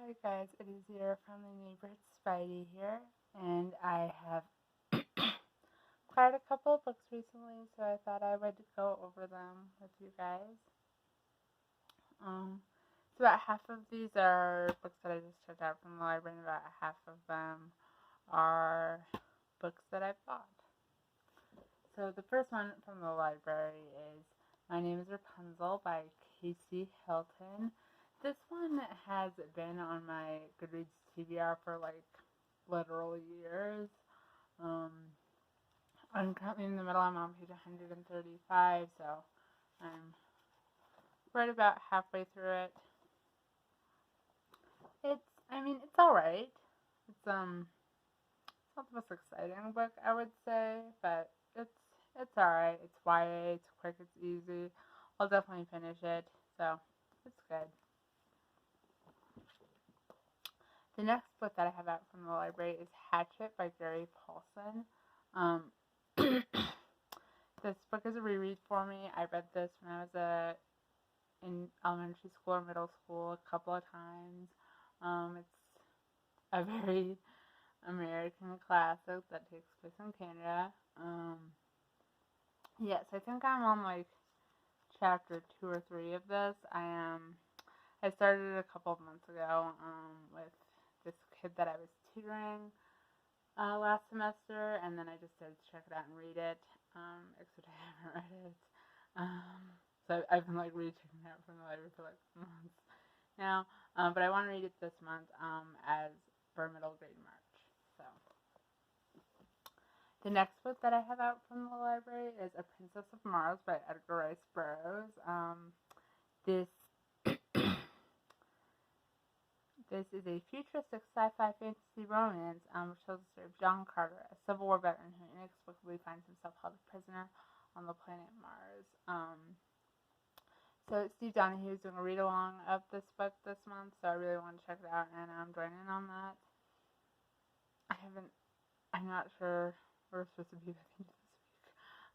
Hi guys, it is your friendly neighbor Spidey here, and I have quite a couple of books recently, so I thought I would go over them with you guys. So about half of these are books that I just checked out from the library, and about half of them are books that I bought. So the first one from the library is My Name is Rapunzel by Casey Hilton. This one has been on my Goodreads TBR for literal years. I'm currently in the middle. I'm on page 135, so I'm right about halfway through it. It's alright. It's not the most exciting book, I would say, but it's alright. It's YA, it's quick, it's easy. I'll definitely finish it, so it's good. The next book that I have out from the library is Hatchet by Gary Paulson. This book is a reread for me. I read this when I was in elementary school or middle school a couple of times. It's a very American classic that takes place in Canada. Yes, I think I'm on chapter 2 or 3 of this. I started it a couple of months ago with this kid that I was tutoring last semester, and then I just started to check it out and read it, except I haven't read it. So I've been re-checking it out from the library for months now, but I want to read it this month as for middle grade March. So the next book that I have out from the library is A Princess of Mars by Edgar Rice Burroughs. This This is a futuristic sci-fi fantasy romance which tells the story of John Carter, a Civil War veteran who inexplicably finds himself held a prisoner on the planet Mars. So Steve Donahue is doing a read-along of this book this month, so I really want to check it out, and I'm joining on that. I'm not sure where we're supposed to be by the end of this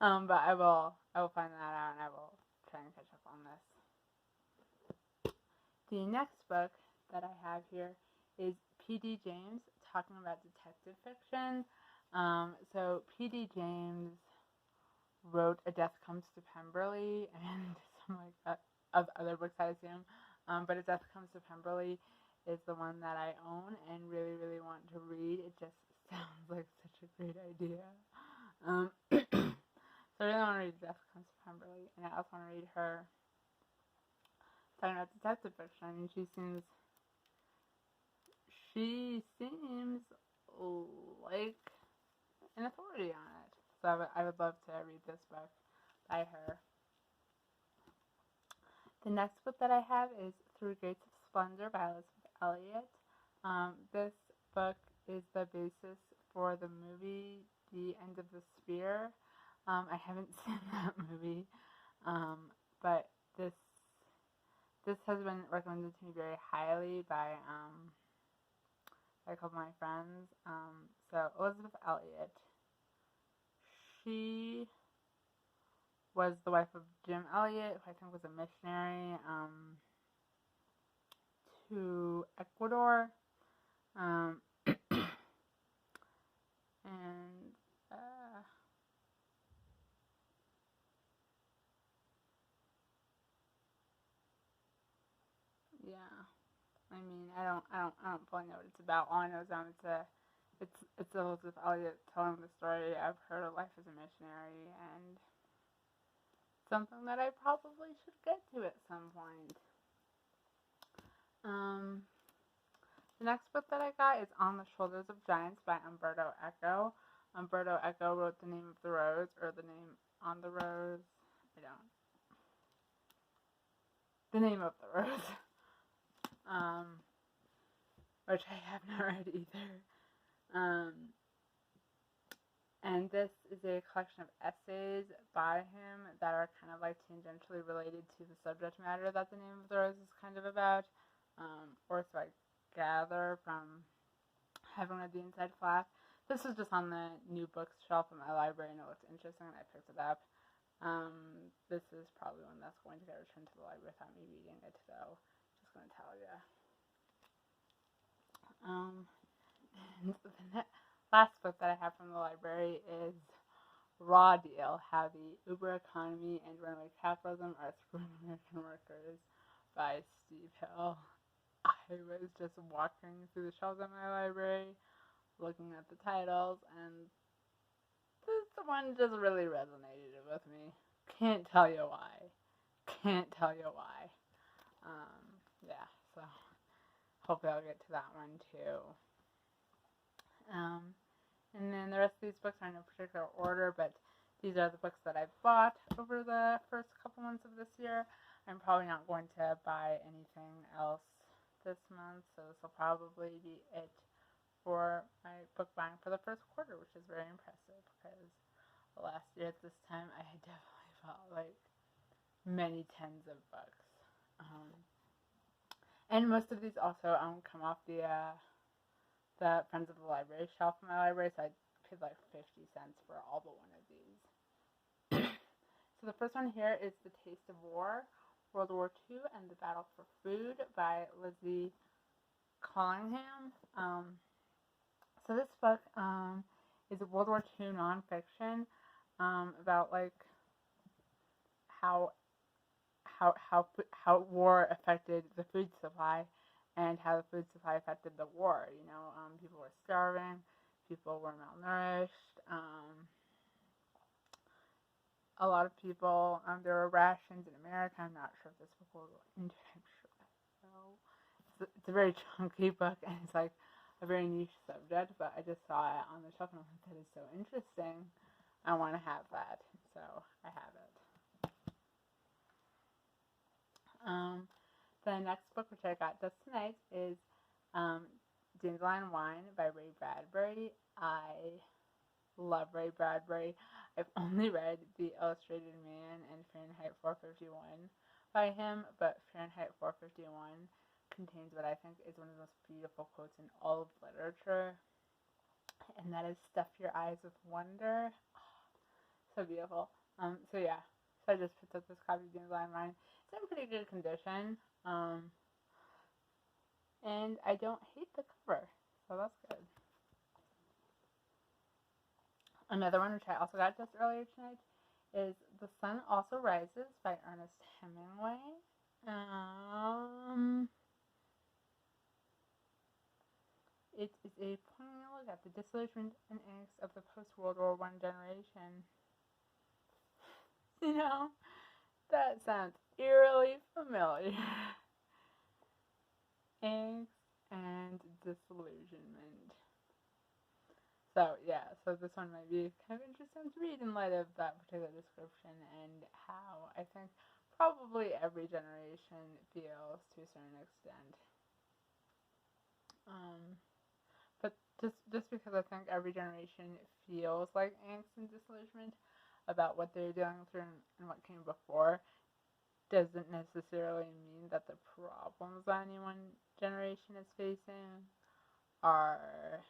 week, but I will find that out, and I will try and catch up on this. The next book that I have here is P.D. James, talking about detective fiction. So P.D. James wrote A Death Comes to Pemberley and some of other books, I assume. But A Death Comes to Pemberley is the one that I own and really, really want to read. It just sounds like such a great idea. So I really want to read A Death Comes to Pemberley, and I also want to read her talking about detective fiction. She seems like an authority on it. So I would love to read this book by her. The next book that I have is Through Gates of Splendor by Elizabeth Elliot. This book is the basis for the movie The End of the Sphere. I haven't seen that movie, but this has been recommended to me very highly by a couple of my friends. So Elizabeth Elliot, she was the wife of Jim Elliot, who I think was a missionary to Ecuador. And yeah, I don't fully know what it's about. All I know is it's Elizabeth Elliot telling the story of her life as a missionary, and something that I probably should get to at some point. The next book that I got is On the Shoulders of Giants by Umberto Eco. Umberto Eco wrote The Name of the Rose, or The Name on the Rose. The Name of the Rose. Which I have not read either. And this is a collection of essays by him that are kind of tangentially related to the subject matter that The Name of the Rose is kind of about. Or so I gather from having read the inside flap. This was just on the new books shelf in my library, and it looked interesting, and I picked it up. This is probably one that's going to get returned to the library without me reading it, though. Just going to tell you. Um, and the last book that I have from the library is Raw Deal: How the Uber Economy and Runaway Capitalism Are Screwing American Workers by Steve Hill. I was just walking through the shelves in my library, looking at the titles, and this one just really resonated with me. Can't tell you why. Can't tell you why. Yeah, so hopefully I'll get to that one too. And then the rest of these books are in no particular order, but these are the books that I've bought over the first couple months of this year. I'm probably not going to buy anything else this month, so this will probably be it for my book buying for the first quarter, which is very impressive because last year at this time I had definitely bought like many tens of books. And most of these also come off the Friends of the Library shelf in my library, so I paid like 50 cents for all but one of these. So the first one here is The Taste of War, World War II and the Battle for Food by Lizzie Collingham. So this book is a World War II nonfiction about like how war affected the food supply and how the food supply affected the war. You know, people were starving, people were malnourished. A lot of people, there were rations in America. I'm not sure if this book will go into it. I'm sure I know. It's a very chunky book, and it's like a very niche subject, but I just saw it on the shelf, and I'm like, that is so interesting. I want to have that, so I have it. The next book, which I got just tonight, is Dandelion Wine by Ray Bradbury. I love Ray Bradbury. I've only read The Illustrated Man and Fahrenheit 451 by him, but Fahrenheit 451 contains what I think is one of the most beautiful quotes in all of literature, and that is "Stuff your eyes with wonder." Oh, so beautiful. So yeah, so I just picked up this copy of Dandelion Wine. It's in pretty good condition, and I don't hate the cover, so that's good. Another one, which I also got just earlier tonight, is The Sun Also Rises by Ernest Hemingway. It is a poignant look at the disillusionment and angst of the post-World War I generation. You know, that sounds eerily familiar. Angst and disillusionment. So yeah, so this one might be kind of interesting to read in light of that particular description and how I think probably every generation feels to a certain extent. But just because I think every generation feels like angst and disillusionment about what they're dealing through and what came before doesn't necessarily mean that the problems that any one generation is facing are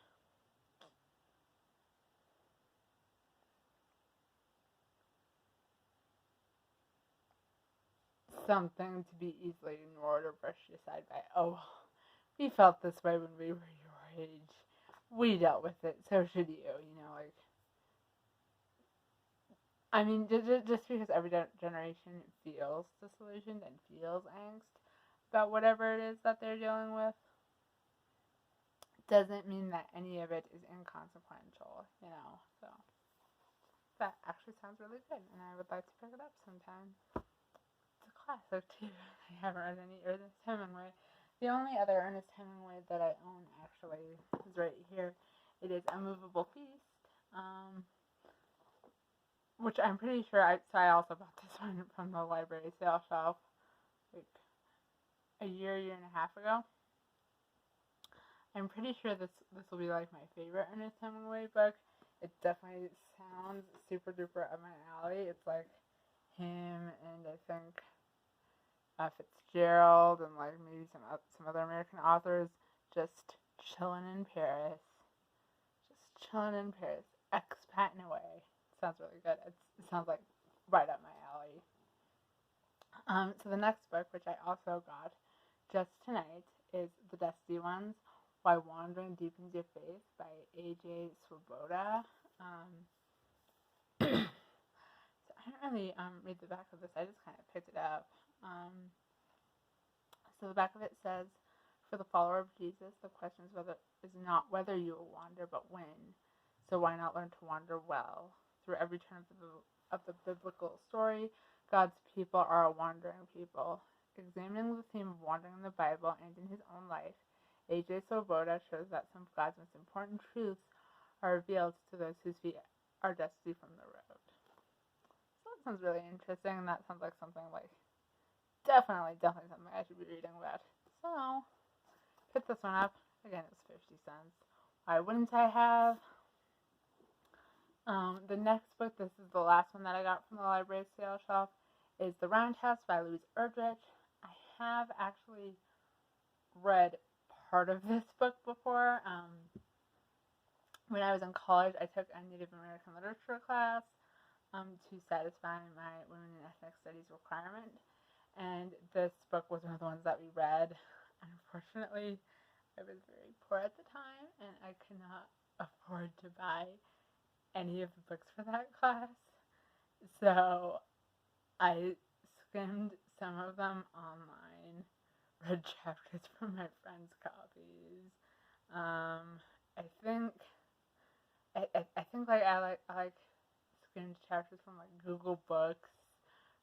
something to be easily ignored or brushed aside by, oh, we felt this way when we were your age. We dealt with it, so should you, you know, like, I mean, just because every generation feels disillusioned and feels angst about whatever it is that they're dealing with doesn't mean that any of it is inconsequential, you know, so that actually sounds really good, and I would like to pick it up sometime. It's a classic, too. I haven't read any Ernest Hemingway. The only other Ernest Hemingway that I own, actually, is right here. It is A Movable Feast, which I'm pretty sure I also bought this one from the library sale shelf like a year and a half ago. I'm pretty sure this will be like my favorite Ernest Hemingway book. It definitely sounds super duper up my alley. It's like him and I think Fitzgerald and like maybe some other American authors just chilling in Paris. Just chilling in Paris. Expatting away. Sounds really good. It sounds like right up my alley. So the next book, which I also got just tonight, is The Dusty Ones, Why Wandering Deepens Your Faith by A.J. Swoboda. So I didn't really read the back of this. I just kind of picked it up. So the back of it says, for the follower of Jesus, the question is not whether you will wander, but when. So why not learn to wander well? Through every turn of the biblical story, God's people are a wandering people. Examining the theme of wandering in the Bible and in his own life, A.J. Swoboda shows that some of God's most important truths are revealed to those whose feet are dusty from the road. So that sounds really interesting. That sounds like something like definitely something I should be reading about. So, pick this one up. Again, it was 50 cents. Why wouldn't I have? The next book, this is the last one that I got from the library sale shelf, is The Roundhouse by Louise Erdrich. I have actually read part of this book before. When I was in college, I took a Native American literature class to satisfy my Women in Ethnic Studies requirement. And this book was one of the ones that we read. Unfortunately, I was very poor at the time, and I could not afford to buy any of the books for that class. So I skimmed some of them online, read chapters from my friends' copies. I think I skimmed chapters from like Google Books,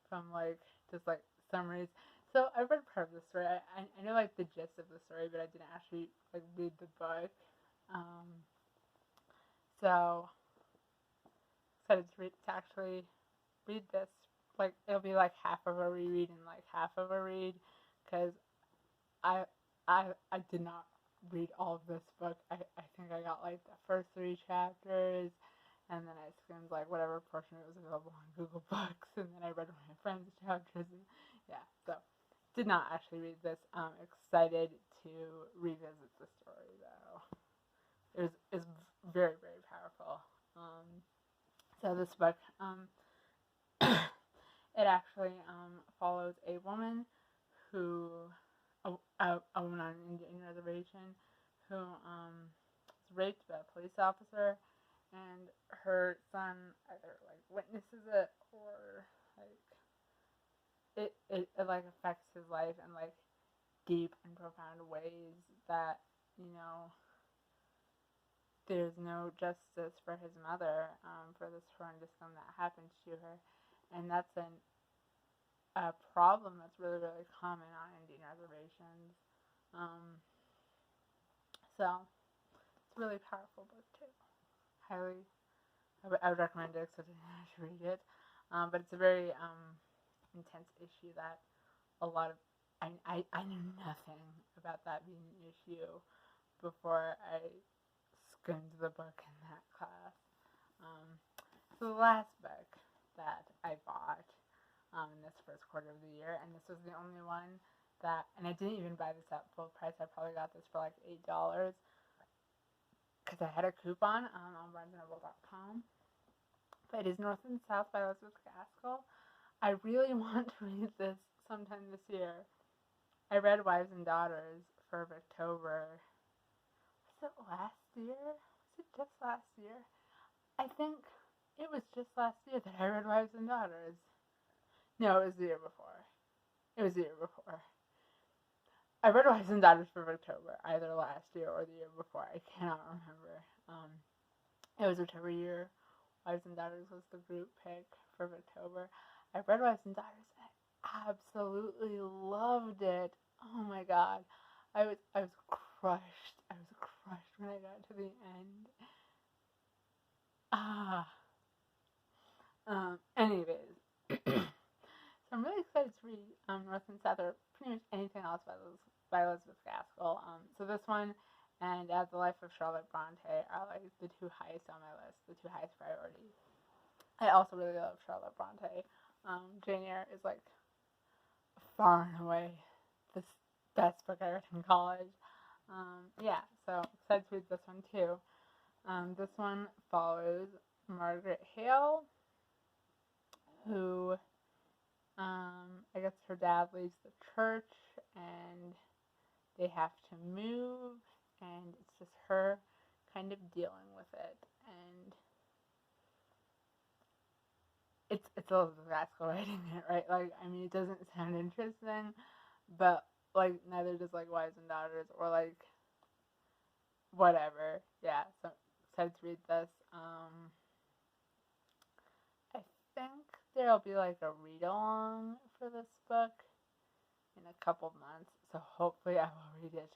from like just like summaries. So I read part of the story. I know like the gist of the story, but I didn't actually like read the book. So excited to actually read this. Like it'll be like half of a reread and like half of a read, because I did not read all of this book. I think I got like the first 3 chapters, and then I skimmed like whatever portion it was available on Google Books, and then I read my friend's chapters, and yeah, so did not actually read this. Excited to revisit the story though. It's very, very powerful. So this book, it actually follows a woman who, a woman on an Indian reservation who was raped by a police officer, and her son either like witnesses it or like it like affects his life in like deep and profound ways that, you know, there's no justice for his mother, for this horrendous thing that happened to her. And that's a problem that's really, really common on Indian reservations. So it's a really powerful book too. Highly, I would recommend it, so I should read it. But it's a very intense issue that a lot of I knew nothing about that being an issue before I skimmed the book in that class. So the last book that I bought in this first quarter of the year, and this was the only one that, and I didn't even buy this at full price. I probably got this for like $8 because I had a coupon on BarnesandNoble.com. But it is North and South by Elizabeth Gaskell. I really want to read this sometime this year. I read Wives and Daughters for October. Was it last year? Was it just last year? I think it was just last year that I read Wives and Daughters. No, it was the year before. I read Wives and Daughters for October, either last year or the year before. I cannot remember. It was whichever year Wives and Daughters was the group pick for October. I read Wives and Daughters and I absolutely loved it. Oh my god. I was crushed. I was crushed when I got to the end. Anyways. So I'm really excited to read North and South, or pretty much anything else by Elizabeth Gaskell. So this one and The Life of Charlotte Bronte are like the 2 highest on my list, the 2 highest priorities. I also really love Charlotte Bronte. Jane Eyre is like far and away the best book I read in college. Yeah, so excited to read this one too. This one follows Margaret Hale, who I guess her dad leaves the church and they have to move, and it's just her kind of dealing with it, and it's a little classical writing it, right? Like, I mean, it doesn't sound interesting, but like neither does like Wives and Daughters or like whatever. Yeah, so excited to read this. I think there'll be like a read along for this book in a couple months, so hopefully I will read it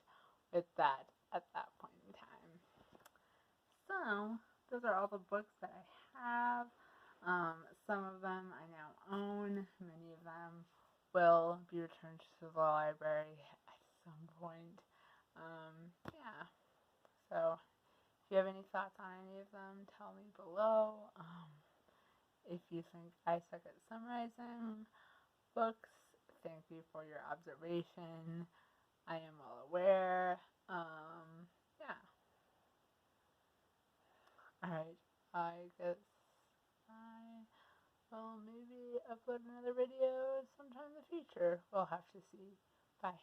with that at that point in time. So those are all the books that I have. Some of them I now own. Many of them will be returned to the library at some point. Yeah. So if you have any thoughts on any of them, tell me below. If you think I suck at summarizing books, thank you for your observation. I am well aware. Yeah. Alright. I guess I will maybe upload another video sometime in the future. We'll have to see. Bye.